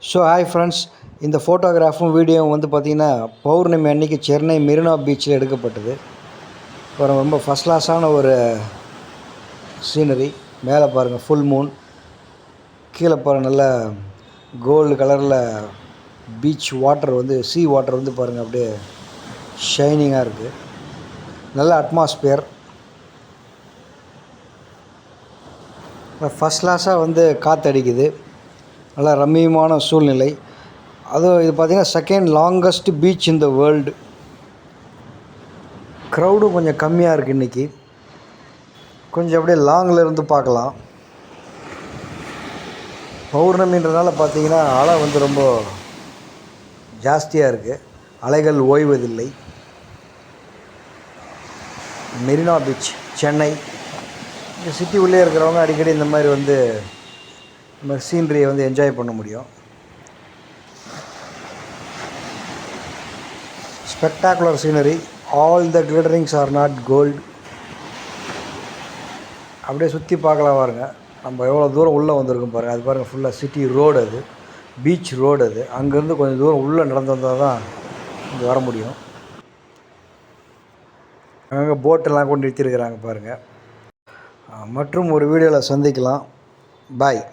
So hi friends, இந்த ஃபோட்டோகிராஃபும் வீடியோவும் வந்து பார்த்திங்கன்னா பௌர்ணமி அன்னைக்கு சென்னை மெரினா பீச்சில் எடுக்கப்பட்டது. அப்புறம் ரொம்ப ஃபஸ்ட் கிளாஸான ஒரு சீனரி. மேலே பாருங்கள் ஃபுல் மூன், கீழே பாருங்கள் நல்ல கோல்டு கலரில் பீச் வாட்டர் வந்து வாட்டர் வந்து பாருங்கள் அப்படியே ஷைனிங்காக இருக்குது. நல்ல அட்மாஸ்பியர், ஃபஸ்ட் கிளாஸாக வந்து காற்றடிக்குது. நல்லா ரம்மியமான சூழ்நிலை. அதுவும் இது பார்த்திங்கன்னா second longest beach in the world. க்ரௌடும் கொஞ்சம் கம்மியாக இருக்குது இன்றைக்கி. கொஞ்சம் அப்படியே லாங்கில் இருந்து பார்க்கலாம். பௌர்ணமின்றதுனால பார்த்திங்கன்னா அலை வந்து ரொம்ப ஜாஸ்தியாக இருக்குது. அலைகள் ஓய்வதில்லை. மெரினா பீச் சென்னை. இந்த சிட்டி உள்ளே இருக்கிறவங்க அடிக்கடி இந்த மாதிரி வந்து நம்ம சீனரியை வந்து என்ஜாய் பண்ண முடியும். Spectacular scenery. All the glitterings are not gold. அப்படியே சுற்றி பார்க்கலாம் பாருங்க. நம்ம எவ்வளோ தூரம் உள்ளே வந்திருக்கோம் பாருங்கள். அது பாருங்கள் ஃபுல்லாக சிட்டி ரோடு, அது பீச் ரோடு. அது அங்கேருந்து கொஞ்சம் தூரம் உள்ளே நடந்து வந்தால் தான் இங்கே வர முடியும். அங்கே போட்டெல்லாம் கொண்டு நிறுத்திருக்கிறாங்க பாருங்கள். மற்றும் ஒரு வீடியோவில் சந்திக்கலாம். பாய்.